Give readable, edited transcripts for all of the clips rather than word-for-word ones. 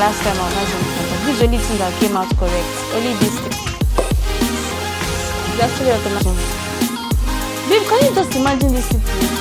last time I was having contact. This is the only thing that came out correct. Only this thing. It's actually automatic. Babe, can you just imagine this situation?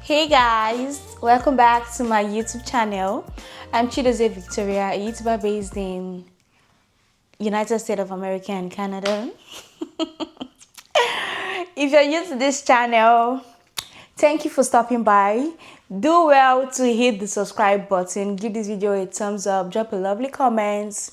Hey guys, welcome back to my YouTube channel. I'm Chidozie Victoria, a YouTuber based in United States of America and Canada. If you're new to this channel, thank you for stopping by. Do well to hit the subscribe button, give this video a thumbs up, drop a lovely comment,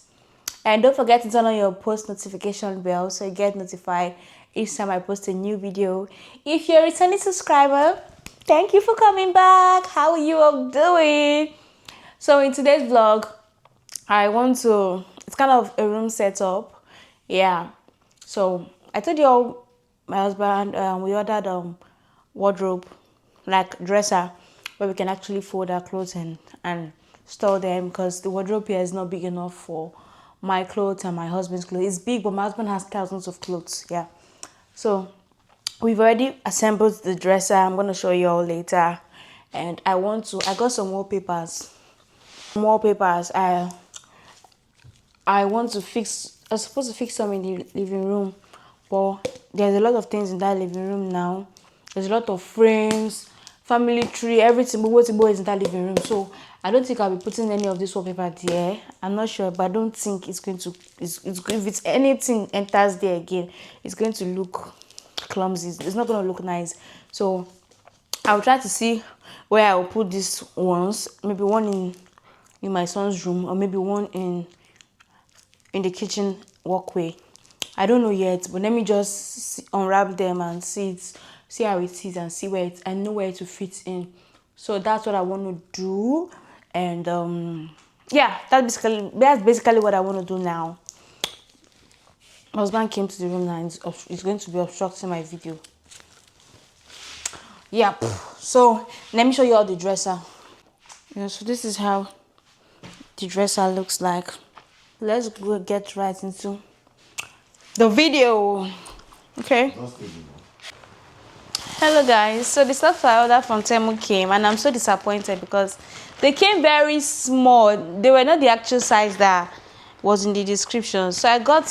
and don't forget to turn on your post notification bell so you get notified each time I post a new video. If you're a returning subscriber, thank you for coming back. How are you all doing? So in today's vlog, it's kind of a room setup. Yeah. So I told you all, my husband, we ordered wardrobe, like dresser, where we can actually fold our clothes and store them, because the wardrobe here is not big enough for my clothes and my husband's clothes. It's big, but my husband has thousands of clothes. Yeah. So we've already assembled the dresser. I'm going to show you all later. And I got some wallpapers. I want to fix, I was supposed to fix some in the living room, but there's a lot of things in that living room now. There's a lot of frames, family tree, everything, but what's is in that living room. So I don't think I'll be putting any of this wallpaper there. I'm not sure, but I don't think it's going to, if it's anything enters there again, it's going to look clumsy. It's not going to look nice. So I'll try to see where I'll put these ones. Maybe one in my son's room, or maybe one in the kitchen walkway. I don't know yet, but let me just unwrap them and see how it is and see where I know where to fit in. So that's what I want to do. And yeah, that's basically what I want to do now. My husband came to the room now and he's going to be obstructing my video. Yeah, so let me show you all the dresser. Yeah, so this is how the dresser looks like. Let's go get right into the video. Okay. Hello guys, so the stuff I ordered from Temu came, and I'm so disappointed because they came very small. They were not the actual size that was in the description. So I got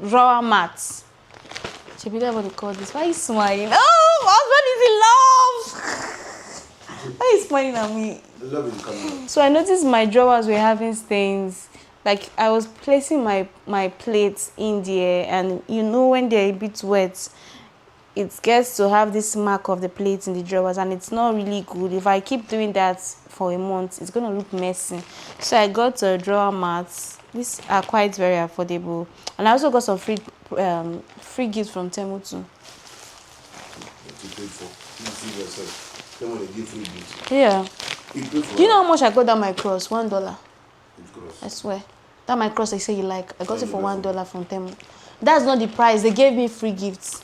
drawer mats. Should be that what they call this? Why are you smiling? Oh, my husband is in love. Why are you smiling at me? The love is coming. So I noticed my drawers were having stains. Like I was placing my plates in there, and you know when they're a bit wet, it gets to have this mark of the plates in the drawers, and it's not really good. If I keep doing that for a month, it's gonna look messy. So I got drawer mats. These are quite very affordable, and I also got some free gifts from Temu too. Yeah. Do you know how much I got that my cross? $1. I swear. That my cross I say you like. I got it for $1 from Temu. That's not the price. They gave me free gifts.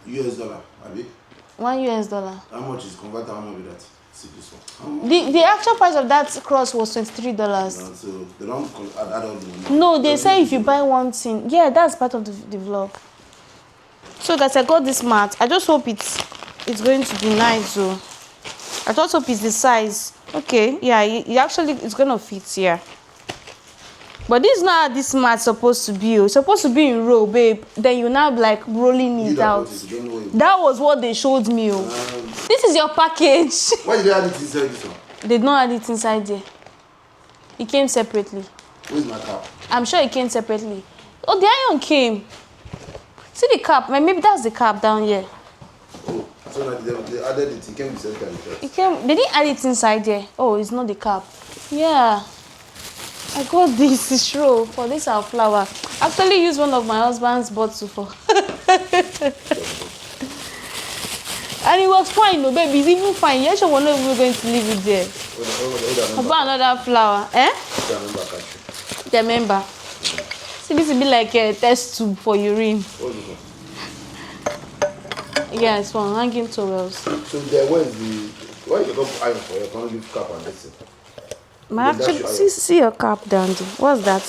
US dollar, Abi? $1. How much is converted? How much is that? See this one. The actual price of that cross was $23. No, so they don't add on. No, they say if you buy one thing. Yeah, that's part of the vlog. So guys, I got this mat. I just hope it's going to be nice. So I just hope it's the size. Okay, yeah, it's gonna fit here. But this is not how this mat's supposed to be. It's supposed to be in row, babe. Then you now like rolling it out. That was what they showed me. This is your package. Why did they add it inside this one? They did not add it inside there. It came separately. Where's my cap? I'm sure it came separately. Oh, the iron came. See the cap? Maybe that's the cap down here. Oh, I So now they added it. It came with the same kind of It came. They didn't add it inside there. Oh, it's not the cap. Yeah. I got this. It's true. For this our flower. Actually used one of my husband's bottles for. And it was fine, no baby. It's even fine. Yeah, sure, we're not even going to leave it there. I bought another flower. Eh? The member. See, this will be like a test tube for urine. Yeah, it's for hanging towels. So there, where is the? Why you don't iron for your? Can't give cap and this? Ma, actually, see your cap, Dandy. What's that?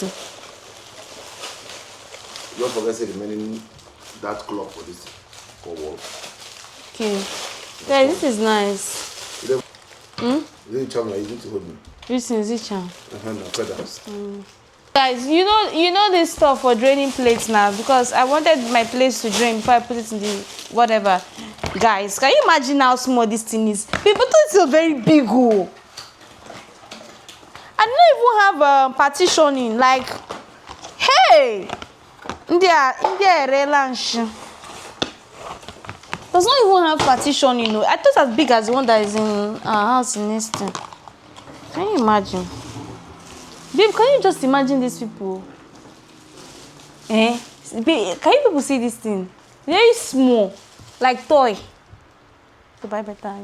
Don't forget the remaining that clock for this for wall. Okay. Yeah, this is nice. You tell me, you need to hold me. This is it, Chan. No, Guys, you know this stuff for draining plates now, because I wanted my plates to drain before I put it in the whatever. Guys, can you imagine how small this thing is? People thought it's a very big hole. I don't even have partitioning. Like, hey, India lunch does not even have partitioning. You know, I thought as big as the one that is in our house in Easton. Can you imagine? Babe, can you just imagine these people? Eh? Babe, can you people see this thing? Very small, like toy. To buy better.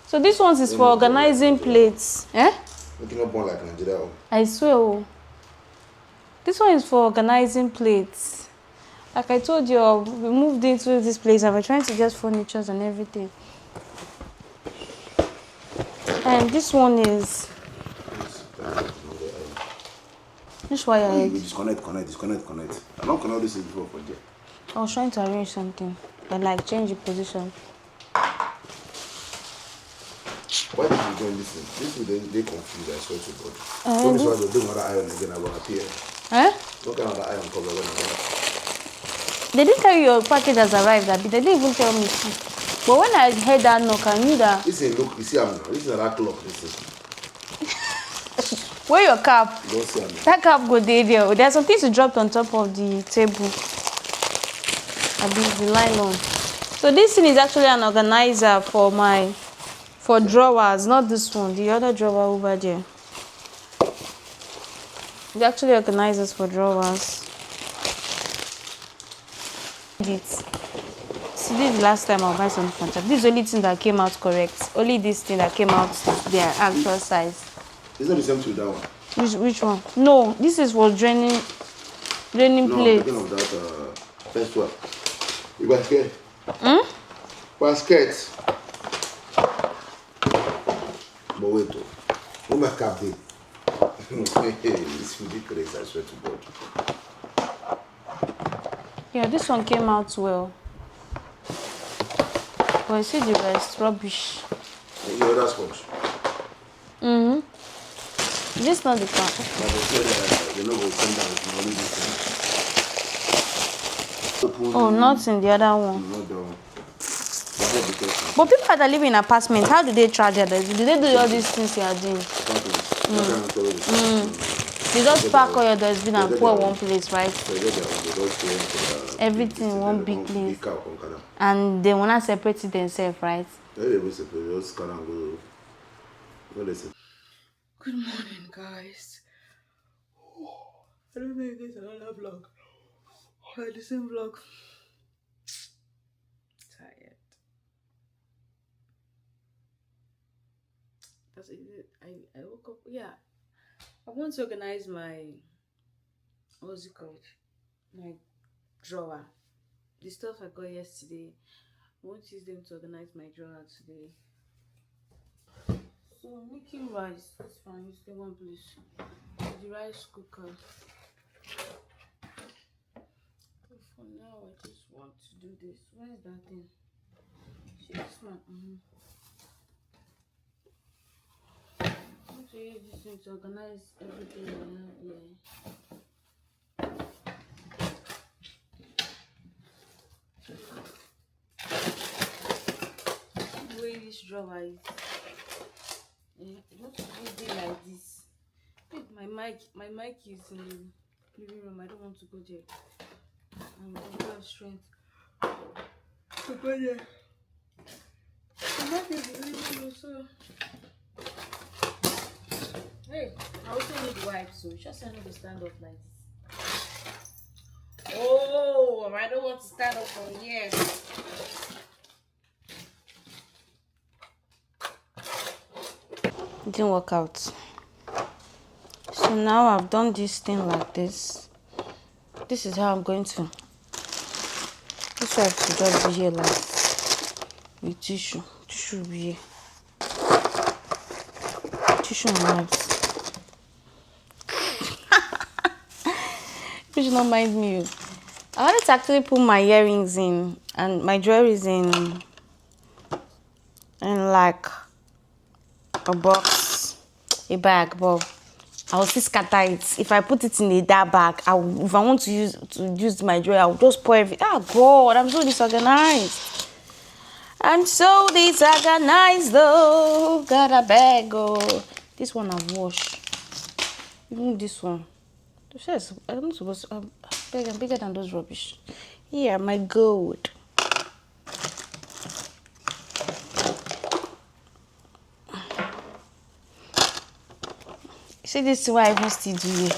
So this one is for organizing plates. Eh? Making up one like Nigeria. I swear. Oh. This one is for organizing plates. Like I told you, we moved into this place and we're trying to get furniture and everything. And this one is. Which wire? Disconnect. I don't connect this before for there. I was trying to arrange something, but like change the position. Why did you join this thing? This will they confused, I swear to God. So this was doing another iron again, I will appear. Eh? What kind of iron cover when I go? They didn't tell you your package has arrived, Abby. They didn't even tell me. But when I heard that knock, I knew that. This is look, you see, this is another clock. This is. Where your cap? Don't see that cap go there. There's some things you dropped on top of the table. Abby, the nylon. So this thing is actually an organizer for drawers, not this one, the other drawer over there. It actually organizes for drawers. See, this is the last time I'll buy something from shop. This is the only thing that came out correct. Only this thing that came out their actual size. Is that the same to that one? Which one? No, this is for draining plates. No, I'm thinking of that first one. You basket. Basket. But wait, oh my cap there. It's ridiculous, I swear to God. Yeah, this one came out well. But I see the rest, rubbish. The other sponge. This is not the cap. But they said they know will come down with only this. Oh, not in the other one. Not the one. But people that are living in apartments, how do they charge others? Do they do all these things you are doing? They just pack all your dustbin and pour one place, right? Everything in one big place. And they wanna separate it themselves, right? Good morning, guys. I don't know if there's another vlog or the same vlog. Tired. That's it. I woke up. Yeah, I want to organize my what's it called? My drawer. The stuff I got yesterday. I want to use them to organize my drawer today. So I'm making rice. That's fine. You stay one place. The rice cooker. So for now, I just want to do this. Where is that thing? This one. I want to use this thing to organize everything here. The way this drawer is. Not to do it like this. My mic is in the living room. I don't want to go there. I don't have strength to go there. might be leaving so. Hey, I also need wipes, so just I need to stand up like this. Oh, I don't want to stand up from here. It didn't work out. So now I've done this thing like this. This is how I'm going to. This wipe to just be here like with tissue. Tissue will be here. Tissue and wipes. You should not mind me. I wanted to actually put my earrings in and my jewelry in like a box, a bag, but I will still scatter it. If I put it in that bag, if I want to use my jewelry, I will just pour everything. Oh God, I'm so disorganized. I'm so disorganized though. Got a bag. Oh, this one I've washed. Even this one. Yes, I'm not supposed to. I'm bigger than those rubbish. Yeah, my gold. See, this is why I even still do it.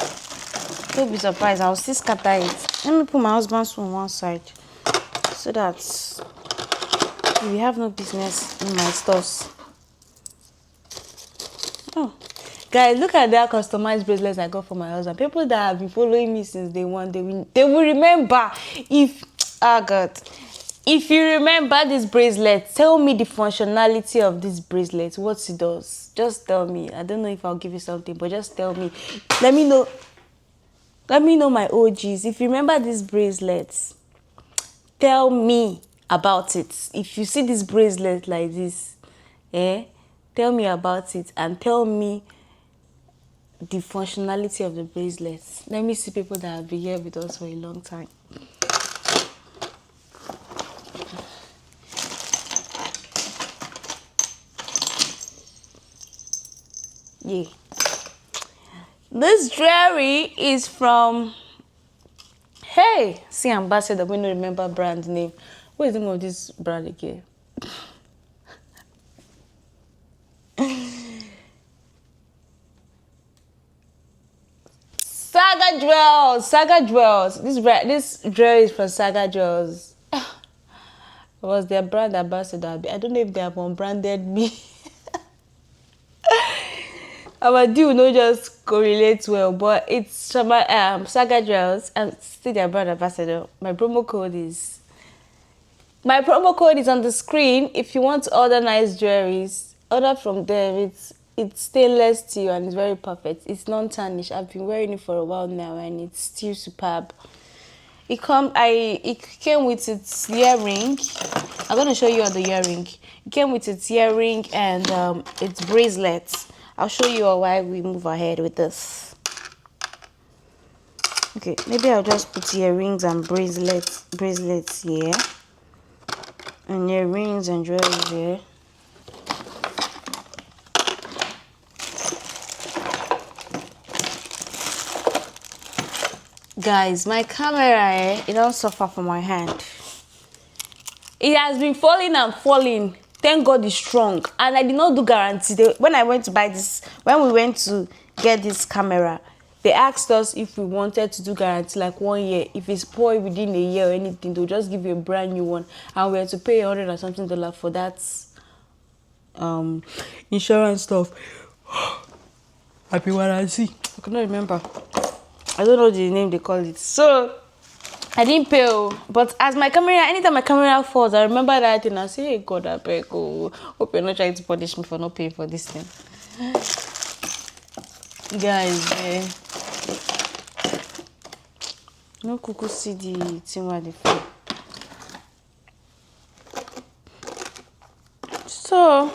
Don't be surprised. I'll still scatter it. Let me put my husband's on one side so that we have no business in my stores. Oh, guys, look at that customized bracelets I got for my husband. People that have been following me since day one, they will remember. If you remember this bracelet, tell me the functionality of this bracelet, what it does. Just tell me. I don't know if I'll give you something, but just tell me. Let me know. Let me know, my OGs. If you remember this bracelet, tell me about it. If you see this bracelet like this, tell me about it and tell me the functionality of the bracelet. Let me see people that have been here with us for a long time. Yeah. This jewelry is from, hey, see, Ambassador, we don't remember brand name. What is the name of this brand again? Saga Jewels. Saga Jewels. This jewelry is from Saga Jewels. I was their brand ambassador. I don't know if they have unbranded me. Our deal no just correlate well, but it's Saga Jewels and still their brand ambassador. My promo code is on the screen. If you want to order nice jewelries, order from them. It's stainless steel and it's very perfect. It's non-tarnished. I've been wearing it for a while now and it's still superb. It came with its earring. I'm gonna show you the earring. It came with its earring and its bracelets. I'll show you while we move ahead with this. Okay, maybe I'll just put earrings and bracelets here, and earrings and jewelry here. Guys, my camera, it don't suffer from my hand. It has been falling and falling. Thank God it's strong. And I did not do guarantee. When we went to get this camera, they asked us if we wanted to do guarantee like 1 year. If it's poor within a year or anything, they'll just give you a brand new one. And we had to pay $100 or something for that insurance stuff. Happy warranty. I cannot remember. I don't know the name they call it. So I didn't pay, but as my camera, anytime my camera falls, I remember that thing. I say, hey God, I beg, hope you're not trying to punish me for not paying for this thing. Guys, no cuckoo see the thing where they fall. So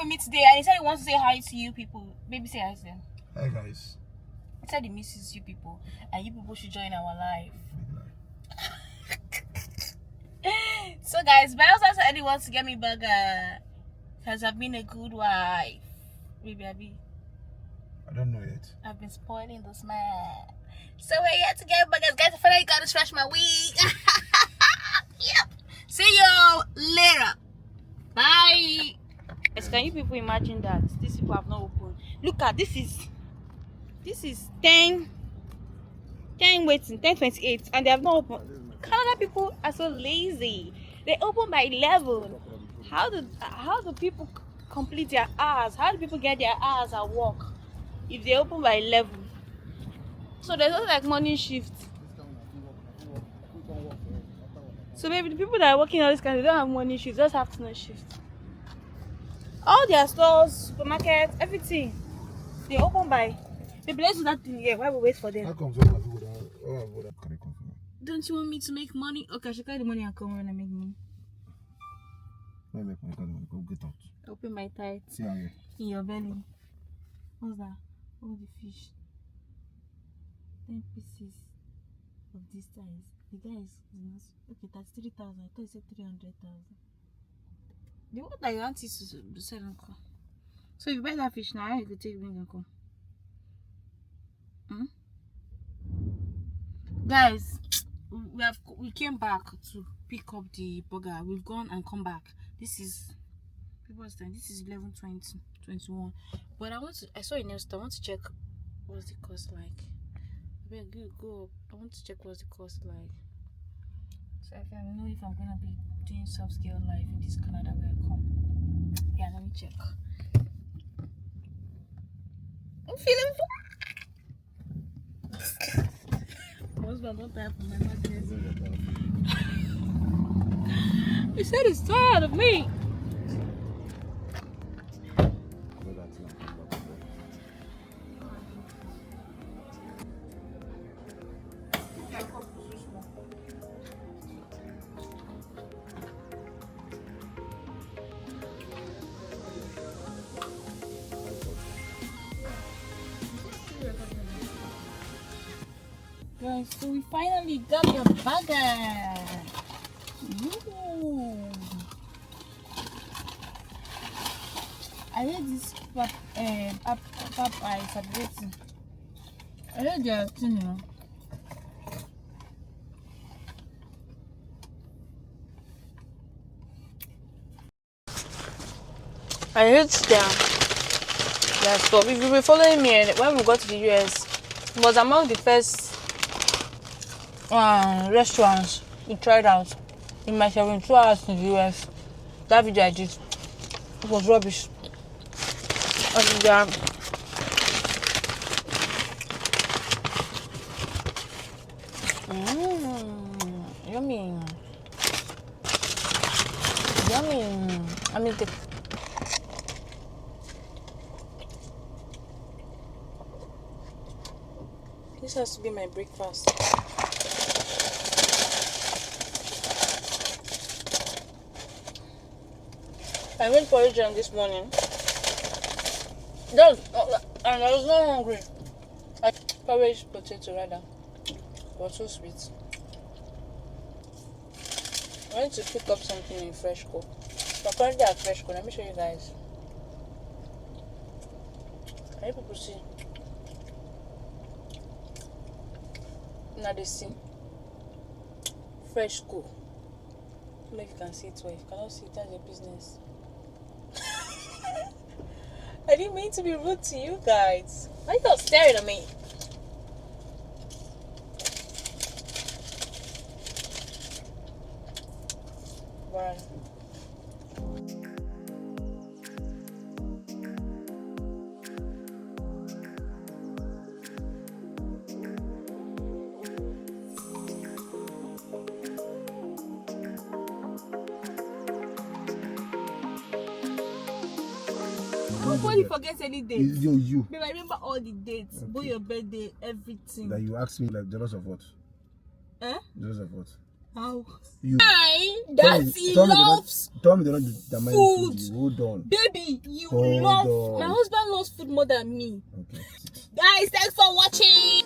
with me today and he said he wants to say hi to you people. Maybe say hi to them. Hi guys. He said he misses you people and you people should join our live. So guys, but I also said he wants to get me burger because I've been a good wife. Maybe I don't know yet. I've been spoiling this man. So we're here to get burgers. Guys, I finally got to stretch my wig. Yep. See you later. Bye. Yes, can you people imagine that these people have not opened? Look at this is 10 waiting 10:28 and they have not opened. Canada people are so lazy. They open by 11. How do people complete their hours? How do people get their hours at work if they open by 11? So there's also like morning shift. So maybe the people that are working all this kind, they don't have morning shift, just afternoon shift. All their stores, supermarkets, everything, they open by. Maybe let's do that thing here while we wait for them. How comes all my people that Don't you want me to make money? Okay, I should carry the money and come when I make money. When I make money, go get out. Open my tight. See how here. In your belly. What's that? Oh, the fish. 10 pieces of this size. The guy is okay. That's 3,000. I thought he said 300,000. The one that your auntie said uncle. So if you buy that fish now, you could take me and come. Guys, we came back to pick up the burger. We've gone and come back. This is people's time. This is 11:21. But I saw a nail store. I want to check what's the cost like. I better go up. I want to check what's the cost like, so I can know if I'm gonna be doing soft scale life in this Canada where I come. Yeah, let me check. I'm feeling my husband don't type on my mattress. He said he's tired of me. Guys, so we finally got the burger. Ooh. I heard this pap is celebrating. I heard they are thing, you know. I heard their stuff. If you were following me when we got to the US, it was among the first restaurants we tried out in my 72 hours in the US. That video I did, it was rubbish. And yummy. I mean this has to be my breakfast. I went for a jam this morning. And I was not hungry. I porridge potato rather. It was so sweet. I went to pick up something in Freshco. So currently at Freshco. Let me show you guys. Can you people see? Now they see. Freshco. I don't know if you can see it well. If you cannot see it, that's your business. I didn't mean to be rude to you guys. Why are you all staring at me? Right. Nobody forgets any date. You. Babe, I remember all the dates, both your birthday, everything. That you asked me like jealous of what? Eh? Jealous of what? How? You. That he loves Tell me they're not the food. Hold on. Baby, you Hold love. on. My husband loves food more than me. Okay. Guys, thanks for watching.